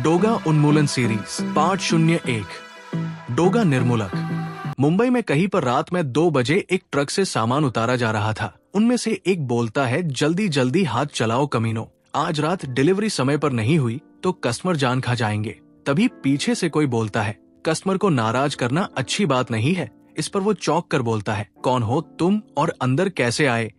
डोगा उन्मूलन series part 01। Doga निर्मूलक। Mumbai में कहीं पर रात में 2 बजे एक ट्रक से सामान उतारा जा रहा था। उनमें से एक बोलता है, जल्दी जल्दी हाथ चलाओ कमीनो, आज रात डिलीवरी समय पर नहीं हुई तो कस्टमर जान खा जाएंगे। तभी पीछे से कोई बोलता है, कस्टमर को नाराज करना अच्छी बात नहीं है। इस पर वो चौंक कर बोलता है, कौन हो तुम और अंदर कैसे आए?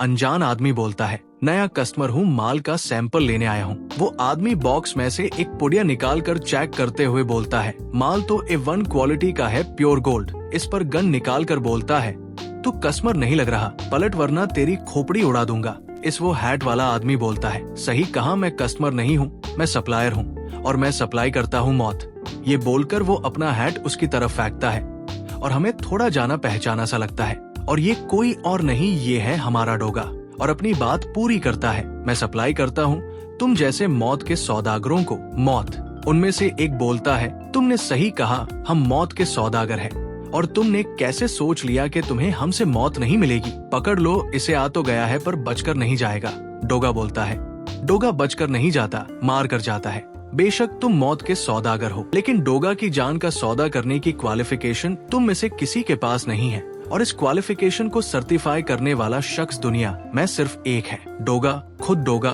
अनजान आदमी बोलता है, नया कस्टमर हूँ, माल का सैंपल लेने आया हूँ। वो आदमी बॉक्स में से एक पुड़िया निकाल कर चेक करते हुए बोलता है, माल तो A1 क्वालिटी का है, प्योर गोल्ड। इस पर गन निकाल कर बोलता है, तू कस्टमर नहीं लग रहा, पलट वरना तेरी खोपड़ी उड़ा दूंगा। इस वो हैट वाला आदमी बोलता है, सही कहा, मैं कस्टमर नहीं हूँ, मैं सप्लायर हूँ और मैं सप्लाई करता हूँ मौत। ये बोलकर वो अपना हैट उसकी तरफ फेंकता है और हमें थोड़ा जाना पहचाना सा लगता है। और ये कोई और नहीं, ये है हमारा डोगा। और अपनी बात पूरी करता है, मैं सप्लाई करता हूँ तुम जैसे मौत के सौदागरों को मौत। उनमें से एक बोलता है, तुमने सही कहा, हम मौत के सौदागर हैं। और तुमने कैसे सोच लिया कि तुम्हें हमसे मौत नहीं मिलेगी? पकड़ लो, इसे आ तो गया है पर बचकर नहीं जाएगा। डोगा बोलता है, डोगा बचकर नहीं जाता, मार कर जाता है। बेशक तुम मौत के सौदागर हो, लेकिन डोगा की जान का सौदा करने की क्वालिफिकेशन तुम में से किसी के पास नहीं है। और इस क्वालिफिकेशन को सर्टिफाई करने वाला शख्स दुनिया में सिर्फ एक है, डोगा। खुद डोगा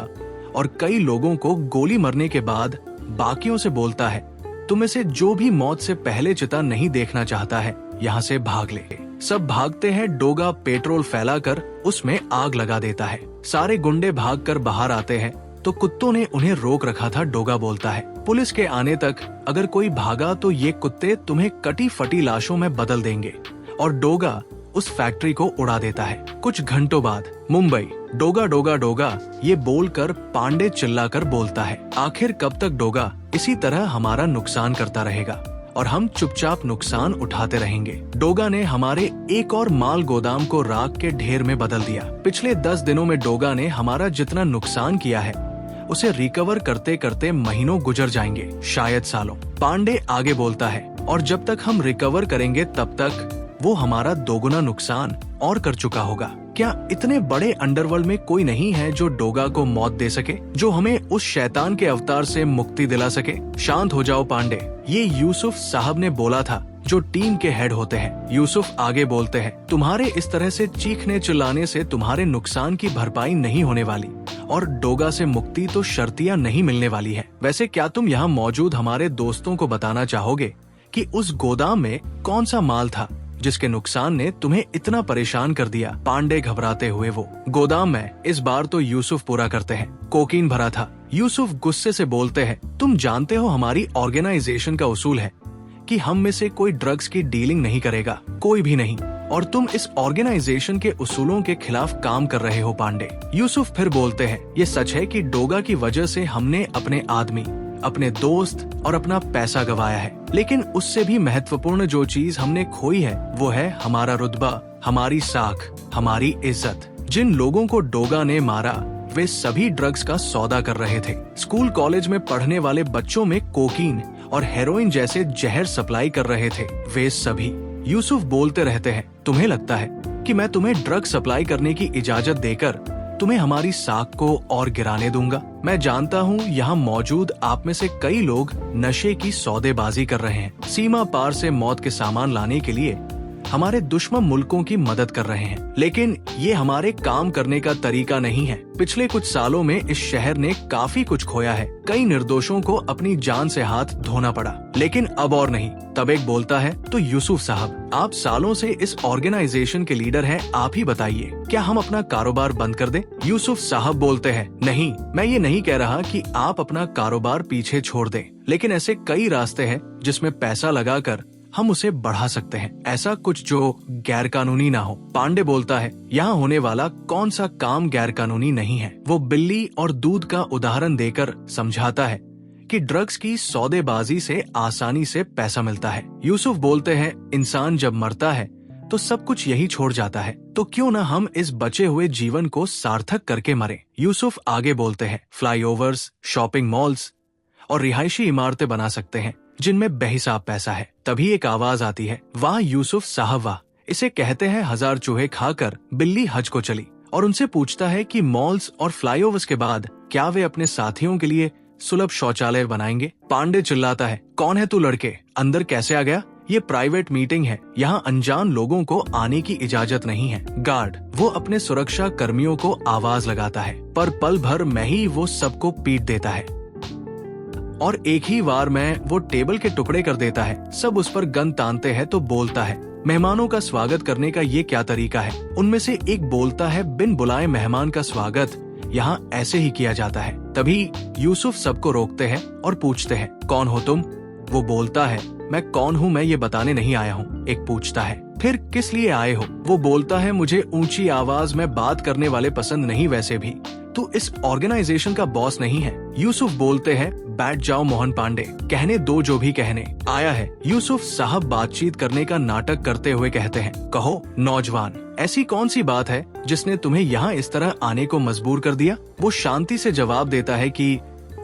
और कई लोगों को गोली मरने के बाद बाकियों से बोलता है, तुम में से जो भी मौत से पहले चिता नहीं देखना चाहता है, यहाँ से भाग ले। सब भागते हैं। डोगा पेट्रोल फैलाकर उसमें आग लगा देता है। सारे गुंडे भागकर बाहर आते हैं तो कुत्तों ने उन्हें रोक रखा था। डोगा बोलता है, पुलिस के आने तक अगर कोई भागा तो ये कुत्ते तुम्हें कटी फटी लाशों में बदल देंगे। और डोगा उस फैक्ट्री को उड़ा देता है। कुछ घंटों बाद मुंबई। डोगा डोगा डोगा ये बोलकर पांडे चिल्लाकर बोलता है, आखिर कब तक डोगा इसी तरह हमारा नुकसान करता रहेगा और हम चुपचाप नुकसान उठाते रहेंगे। डोगा ने हमारे एक और माल गोदाम को राख के ढेर में बदल दिया। पिछले 10 दिनों में डोगा ने हमारा जितना नुकसान किया है उसे रिकवर करते करते महीनों गुजर जाएंगे, शायद सालों। पांडे आगे बोलता है, और जब तक हम रिकवर करेंगे तब तक वो हमारा दोगुना नुकसान और कर चुका होगा। क्या इतने बड़े अंडरवर्ल्ड में कोई नहीं है जो डोगा को मौत दे सके, जो हमें उस शैतान के अवतार से मुक्ति दिला सके? शांत हो जाओ पांडे, ये यूसुफ साहब ने बोला था, जो टीम के हेड होते हैं। यूसुफ आगे बोलते हैं, तुम्हारे इस तरह से चीखने चिल्लाने से तुम्हारे नुकसान की भरपाई नहीं होने वाली और डोगा से मुक्ति तो शर्तियाँ नहीं मिलने वाली है। वैसे क्या तुम यहाँ मौजूद हमारे दोस्तों को बताना चाहोगे कि उस गोदाम में कौन सा माल था जिसके नुकसान ने तुम्हें इतना परेशान कर दिया? पांडे घबराते हुए, वो गोदाम में इस बार तो यूसुफ पूरा करते हैं, कोकीन भरा था। यूसुफ गुस्से से बोलते हैं, तुम जानते हो हमारी ऑर्गेनाइजेशन का उसूल है कि हम में से कोई ड्रग्स की डीलिंग नहीं करेगा, कोई भी नहीं। और तुम इस ऑर्गेनाइजेशन के उसूलों के खिलाफ काम कर रहे हो पांडे। यूसुफ फिर बोलते हैं, ये सच है कि डोगा की वजह से हमने अपने आदमी, अपने दोस्त और अपना पैसा गंवाया है, लेकिन उससे भी महत्वपूर्ण जो चीज हमने खोई है वो है हमारा रुतबा, हमारी साख, हमारी इज्जत। जिन लोगों को डोगा ने मारा वे सभी ड्रग्स का सौदा कर रहे थे। स्कूल कॉलेज में पढ़ने वाले बच्चों में कोकीन और हेरोइन जैसे जहर सप्लाई कर रहे थे वे सभी। यूसुफ बोलते रहते हैं, तुम्हें लगता है कि मैं तुम्हें ड्रग सप्लाई करने की इजाजत देकर तुम्हें हमारी साख को और गिराने दूंगा? मैं जानता हूँ यहाँ मौजूद आप में से कई लोग नशे की सौदेबाजी कर रहे हैं, सीमा पार से मौत के सामान लाने के लिए हमारे दुश्मन मुल्कों की मदद कर रहे हैं, लेकिन ये हमारे काम करने का तरीका नहीं है। पिछले कुछ सालों में इस शहर ने काफी कुछ खोया है, कई निर्दोषों को अपनी जान से हाथ धोना पड़ा, लेकिन अब और नहीं। तब एक बोलता है, तो यूसुफ साहब, आप सालों से इस ऑर्गेनाइजेशन के लीडर हैं, आप ही बताइए, क्या हम अपना कारोबार बंद कर दें? यूसुफ साहब बोलते हैं, नहीं, मैं ये नहीं कह रहा कि आप अपना कारोबार पीछे छोड़ दें, लेकिन ऐसे कई रास्ते हैं जिसमें पैसा लगाकर हम उसे बढ़ा सकते हैं, ऐसा कुछ जो गैर कानूनी ना हो। पांडे बोलता है, यहाँ होने वाला कौन सा काम गैर कानूनी नहीं है? वो बिल्ली और दूध का उदाहरण देकर समझाता है कि ड्रग्स की सौदेबाजी से आसानी से पैसा मिलता है। यूसुफ बोलते हैं, इंसान जब मरता है तो सब कुछ यही छोड़ जाता है, तो क्यों ना हम इस बचे हुए जीवन को सार्थक करके मरें? यूसुफ आगे बोलते हैं, फ्लाईओवर्स, शॉपिंग मॉल्स और रिहायशी इमारतें बना सकते हैं जिनमें बेहिसाब पैसा है। तभी एक आवाज आती है, वाह यूसुफ साहब वाह, इसे कहते हैं 1000 चूहे खाकर बिल्ली हज को चली। और उनसे पूछता है कि मॉल्स और फ्लाईओवर्स के बाद क्या वे अपने साथियों के लिए सुलभ शौचालय बनाएंगे। पांडे चिल्लाता है, कौन है तू लड़के, अंदर कैसे आ गया? ये प्राइवेट मीटिंग है, यहाँ अनजान लोगों को आने की इजाजत नहीं है। गार्ड वो अपने सुरक्षा कर्मियों को आवाज लगाता है, पर पल भर में ही वो सबको पीट देता है और एक ही वार में वो टेबल के टुकड़े कर देता है। सब उस पर गन तानते हैं तो बोलता है, मेहमानों का स्वागत करने का ये क्या तरीका है? उनमें से एक बोलता है, बिन बुलाए मेहमान का स्वागत यहाँ ऐसे ही किया जाता है। तभी यूसुफ सबको रोकते हैं और पूछते हैं, कौन हो तुम? वो बोलता है, मैं कौन हूँ मैं ये बताने नहीं आया हूँ। एक पूछता है, फिर किस लिए आए हो? वो बोलता है, मुझे ऊंची आवाज में बात करने वाले पसंद नहीं, वैसे भी तू इस ऑर्गेनाइजेशन का बॉस नहीं है। यूसुफ बोलते हैं, बैठ जाओ मोहन पांडे, कहने दो जो भी कहने आया है। यूसुफ साहब बातचीत करने का नाटक करते हुए कहते हैं, कहो नौजवान, ऐसी कौन सी बात है जिसने तुम्हें यहाँ इस तरह आने को मजबूर कर दिया? वो शांति से जवाब देता है कि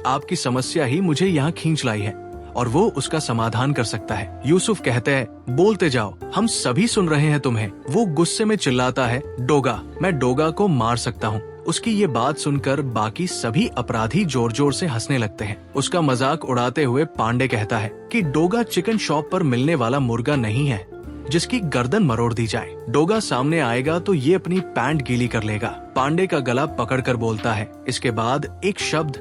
आपकी समस्या ही मुझे यहाँ खींच लाई है और वो उसका समाधान कर सकता है। यूसुफ कहते हैं, बोलते जाओ, हम सभी सुन रहे हैं तुम्हें। वो गुस्से में चिल्लाता है, डोगा, मैं डोगा को मार सकता हूँ। उसकी ये बात सुनकर बाकी सभी अपराधी जोर जोर से हंसने लगते हैं। उसका मजाक उड़ाते हुए पांडे कहता है कि डोगा चिकन शॉप पर मिलने वाला मुर्गा नहीं है जिसकी गर्दन मरोड़ दी जाए। डोगा सामने आएगा तो ये अपनी पैंट गीली कर लेगा। पांडे का गला पकड़कर बोलता है, इसके बाद एक शब्द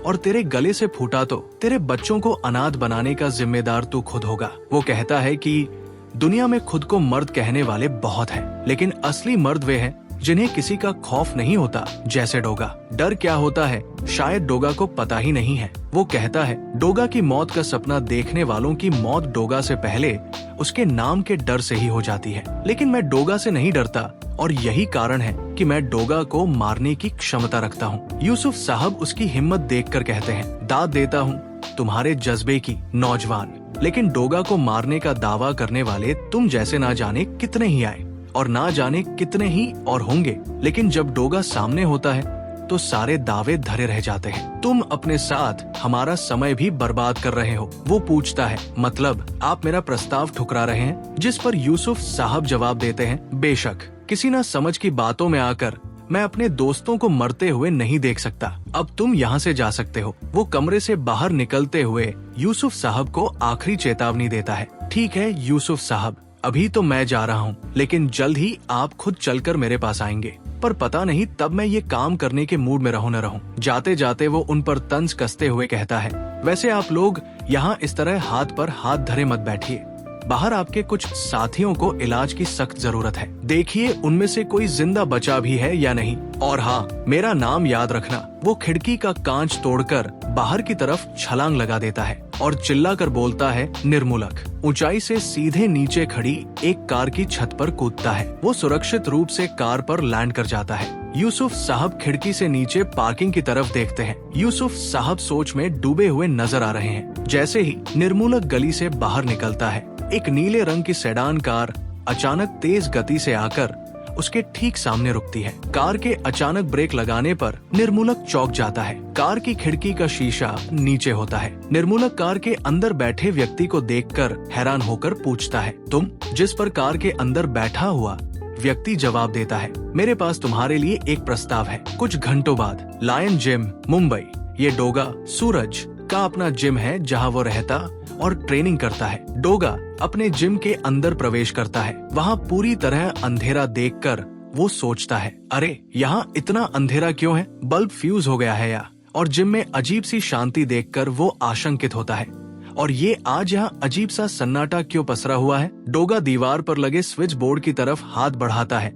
और तेरे गले से फूटा तो तेरे बच्चों को अनाथ बनाने का जिम्मेदार तू खुद होगा। वो कहता है कि दुनिया में खुद को मर्द कहने वाले बहुत हैं, लेकिन असली मर्द वे हैं जिन्हें किसी का खौफ नहीं होता, जैसे डोगा। डर क्या होता है शायद डोगा को पता ही नहीं है। वो कहता है, डोगा की मौत का सपना देखने वालों की मौत डोगा से पहले उसके नाम के डर से ही हो जाती है, लेकिन मैं डोगा से नहीं डरता और यही कारण है कि मैं डोगा को मारने की क्षमता रखता हूँ। यूसुफ साहब उसकी हिम्मत देखकर कहते हैं, दाद देता हूँ तुम्हारे जज्बे की नौजवान, लेकिन डोगा को मारने का दावा करने वाले तुम जैसे ना जाने कितने ही आए और ना जाने कितने ही और होंगे, लेकिन जब डोगा सामने होता है तो सारे दावे धरे रह जाते हैं। तुम अपने साथ हमारा समय भी बर्बाद कर रहे हो। वो पूछता है, मतलब आप मेरा प्रस्ताव ठुकरा रहे हैं? जिस पर यूसुफ साहब जवाब देते हैं, बेशक किसी ना समझ की बातों में आकर मैं अपने दोस्तों को मरते हुए नहीं देख सकता। अब तुम यहाँ से जा सकते हो। वो कमरे से बाहर निकलते हुए यूसुफ साहब को आखिरी चेतावनी देता है। ठीक है यूसुफ साहब, अभी तो मैं जा रहा हूँ, लेकिन जल्द ही आप खुद चलकर मेरे पास आएंगे, पर पता नहीं तब मैं ये काम करने के मूड में रहूं न रहूं। जाते जाते वो उन पर तंज कसते हुए कहता है, वैसे आप लोग यहाँ इस तरह हाथ पर हाथ धरे मत बैठिए, बाहर आपके कुछ साथियों को इलाज की सख्त जरूरत है। देखिए उनमें से कोई जिंदा बचा भी है या नहीं, और हाँ, मेरा नाम याद रखना। वो खिड़की का कांच तोड़कर बाहर की तरफ छलांग लगा देता है और चिल्लाकर बोलता है, निर्मूलक। ऊंचाई से सीधे नीचे खड़ी एक कार की छत पर कूदता है। वो सुरक्षित रूप से कार पर लैंड कर जाता है। यूसुफ साहब खिड़की से नीचे पार्किंग की तरफ देखते हैं। यूसुफ साहब सोच में डूबे हुए नजर आ रहे हैं। जैसे ही निर्मूलक गली से बाहर निकलता है, एक नीले रंग की सेडान कार अचानक तेज गति से आकर उसके ठीक सामने रुकती है। कार के अचानक ब्रेक लगाने पर निर्मूलक चौंक जाता है। कार की खिड़की का शीशा नीचे होता है। निर्मूलक कार के अंदर बैठे व्यक्ति को देखकर हैरान होकर पूछता है, तुम? जिस पर कार के अंदर बैठा हुआ व्यक्ति जवाब देता है, मेरे पास तुम्हारे लिए एक प्रस्ताव है। कुछ घंटों बाद लायन जिम, मुंबई। ये डोगा सूरज का अपना जिम है जहाँ वो रहता और ट्रेनिंग करता है। डोगा अपने जिम के अंदर प्रवेश करता है। वहाँ पूरी तरह अंधेरा देखकर वो सोचता है, अरे यहाँ इतना अंधेरा क्यों है? बल्ब फ्यूज हो गया है या? और जिम में अजीब सी शांति देखकर वो आशंकित होता है, और ये आज यहाँ अजीब सा सन्नाटा क्यों पसरा हुआ है? डोगा दीवार पर लगे स्विच बोर्ड की तरफ हाथ बढ़ाता है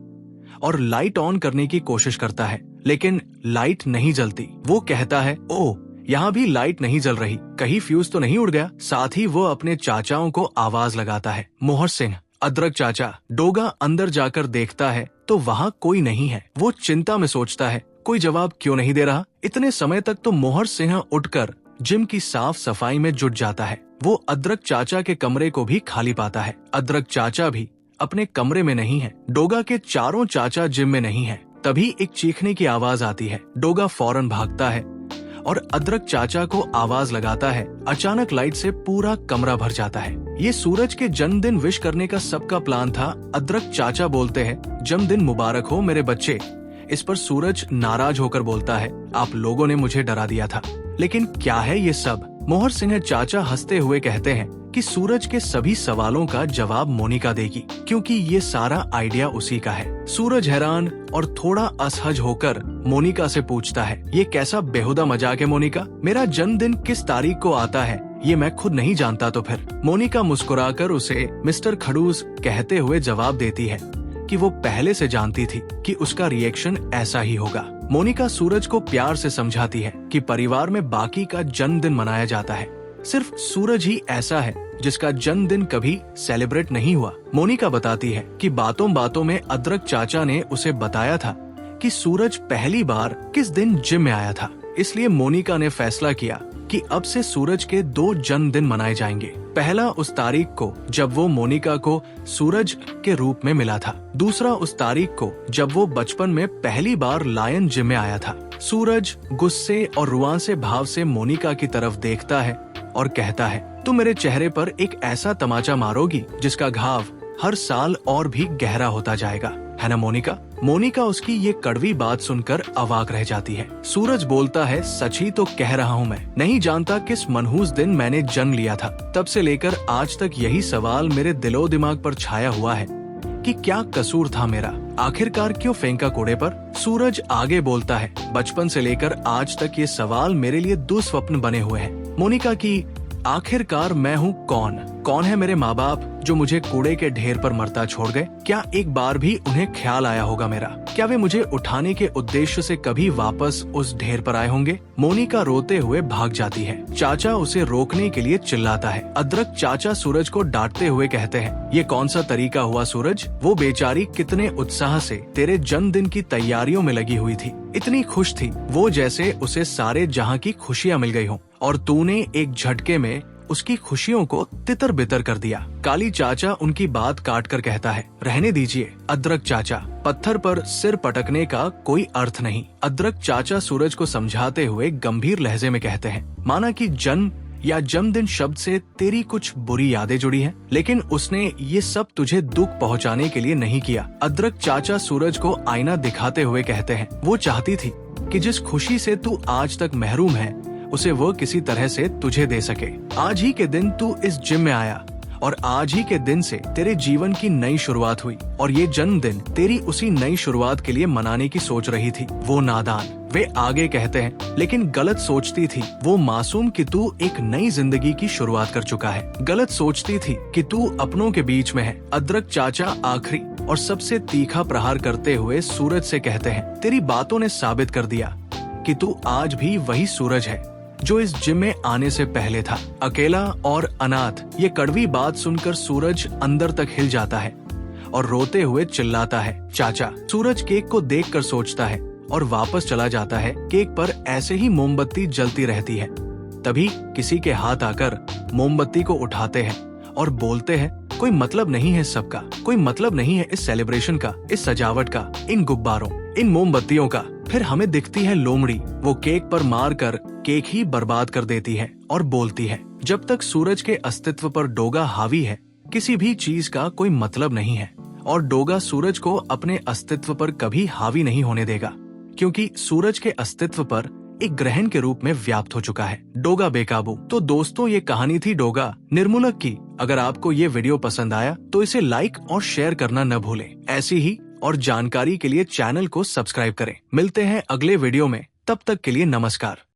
और लाइट ऑन करने की कोशिश करता है, लेकिन लाइट नहीं जलती। वो कहता है, ओह, यहाँ भी लाइट नहीं जल रही, कहीं फ्यूज तो नहीं उड़ गया? साथ ही वो अपने चाचाओं को आवाज लगाता है, मोहर सिंह, अदरक चाचा। डोगा अंदर जाकर देखता है तो वहाँ कोई नहीं है। वो चिंता में सोचता है, कोई जवाब क्यों नहीं दे रहा? इतने समय तक तो मोहर सिंह उठकर जिम की साफ सफाई में जुट जाता है। वो अदरक चाचा के कमरे को भी खाली पाता है। अदरक चाचा भी अपने कमरे में नहीं है। डोगा के चारों चाचा जिम में नहीं है। तभी एक चीखने की आवाज आती है। डोगा फौरन भागता है और अदरक चाचा को आवाज लगाता है। अचानक लाइट से पूरा कमरा भर जाता है। ये सूरज के जन्मदिन विश करने का सबका प्लान था। अदरक चाचा बोलते हैं, जन्मदिन मुबारक हो मेरे बच्चे। इस पर सूरज नाराज होकर बोलता है, आप लोगों ने मुझे डरा दिया था, लेकिन क्या है ये सब? मोहर सिंह चाचा हंसते हुए कहते हैं कि सूरज के सभी सवालों का जवाब मोनिका देगी, क्योंकि ये सारा आइडिया उसी का है। सूरज हैरान और थोड़ा असहज होकर मोनिका से पूछता है, ये कैसा बेहुदा मजाक है मोनिका? मेरा जन्मदिन किस तारीख को आता है ये मैं खुद नहीं जानता तो फिर? मोनिका मुस्कुराकर उसे मिस्टर खड़ूस कहते हुए जवाब देती है कि वो पहले से जानती थी कि उसका रिएक्शन ऐसा ही होगा। मोनिका सूरज को प्यार से समझाती है कि परिवार में बाकी का जन्मदिन मनाया जाता है, सिर्फ सूरज ही ऐसा है जिसका जन्मदिन कभी सेलिब्रेट नहीं हुआ। मोनिका बताती है कि बातों बातों में अदरक चाचा ने उसे बताया था कि सूरज पहली बार किस दिन जिम में आया था, इसलिए मोनिका ने फैसला किया कि अब से सूरज के 2 जन्मदिन मनाए जाएंगे। पहला उस तारीख को जब वो मोनिका को सूरज के रूप में मिला था, दूसरा उस तारीख को जब वो बचपन में पहली बार लायन जिम में आया था। सूरज गुस्से और रुआंसे भाव से मोनिका की तरफ देखता है और कहता है, तुम मेरे चेहरे पर एक ऐसा तमाचा मारोगी जिसका घाव हर साल और भी गहरा होता जाएगा, है ना मोनिका? मोनिका उसकी ये कड़वी बात सुनकर अवाक रह जाती है। सूरज बोलता है, सच ही तो कह रहा हूँ मैं। नहीं जानता किस मनहूस दिन मैंने जन्म लिया था, तब से लेकर आज तक यही सवाल मेरे दिलो दिमाग पर छाया हुआ है कि क्या कसूर था मेरा, आखिरकार क्यों फेंका कूड़े पर? सूरज आगे बोलता है, बचपन से लेकर आज तक ये सवाल मेरे लिए दुस्वप्न बने हुए हैं मोनिका की आखिरकार मैं हूँ कौन है मेरे माँ बाप जो मुझे कूड़े के ढेर पर मरता छोड़ गए? क्या एक बार भी उन्हें ख्याल आया होगा मेरा? क्या वे मुझे उठाने के उद्देश्य से कभी वापस उस ढेर पर आए होंगे? मोनिका रोते हुए भाग जाती है। चाचा उसे रोकने के लिए चिल्लाता है। अदरक चाचा सूरज को डांटते हुए कहते हैं, ये कौन सा तरीका हुआ सूरज? वो बेचारी कितने उत्साह से तेरे जन्मदिन की तैयारियों में लगी हुई थी, इतनी खुश थी वो जैसे उसे सारे जहाँ की खुशियाँ मिल गई हों, और तूने एक झटके में उसकी खुशियों को तितर बितर कर दिया। काली चाचा उनकी बात काट कर कहता है, रहने दीजिए अदरक चाचा, पत्थर पर सिर पटकने का कोई अर्थ नहीं। अदरक चाचा सूरज को समझाते हुए गंभीर लहजे में कहते हैं, माना कि जन्म या जन्मदिन शब्द से तेरी कुछ बुरी यादें जुड़ी हैं, लेकिन उसने ये सब तुझे दुख पहुंचाने के लिए नहीं किया। अदरक चाचा सूरज को आईना दिखाते हुए कहते हैं, वो चाहती थी कि जिस खुशी से तू आज तक महरूम है उसे वो किसी तरह से तुझे दे सके। आज ही के दिन तू इस जिम में आया और आज ही के दिन से तेरे जीवन की नई शुरुआत हुई, और ये जन्मदिन तेरी उसी नई शुरुआत के लिए मनाने की सोच रही थी। वो नादान, वे आगे कहते हैं, लेकिन गलत सोचती थी वो मासूम कि तू एक नई जिंदगी की शुरुआत कर चुका है। गलत सोचती थी कि तू अपनों के बीच में है। अदरक चाचा आखिरी और सबसे तीखा प्रहार करते हुए सूरज से कहते हैं, तेरी बातों ने साबित कर दिया कि तू आज भी वही सूरज है जो इस जिम में आने से पहले था, अकेला और अनाथ। ये कड़वी बात सुनकर सूरज अंदर तक हिल जाता है और रोते हुए चिल्लाता है, चाचा। सूरज केक को देखकर सोचता है और वापस चला जाता है। केक पर ऐसे ही मोमबत्ती जलती रहती है। तभी किसी के हाथ आकर मोमबत्ती को उठाते हैं और बोलते हैं, कोई मतलब नहीं है सबका, कोई मतलब नहीं है इस सेलिब्रेशन का, इस सजावट का, इन गुब्बारों, इन मोमबत्तियों का। फिर हमें दिखती है लोमड़ी, वो केक पर मार कर केक ही बर्बाद कर देती है और बोलती है, जब तक सूरज के अस्तित्व पर डोगा हावी है किसी भी चीज का कोई मतलब नहीं है, और डोगा सूरज को अपने अस्तित्व पर कभी हावी नहीं होने देगा, क्योंकि सूरज के अस्तित्व पर एक ग्रहण के रूप में व्याप्त हो चुका है डोगा बेकाबू। तो दोस्तों, ये कहानी थी डोगा निर्मूलक की। अगर आपको ये वीडियो पसंद आया तो इसे लाइक और शेयर करना न भूलें। ऐसी ही और जानकारी के लिए चैनल को सब्सक्राइब करें। मिलते हैं अगले वीडियो में, तब तक के लिए नमस्कार।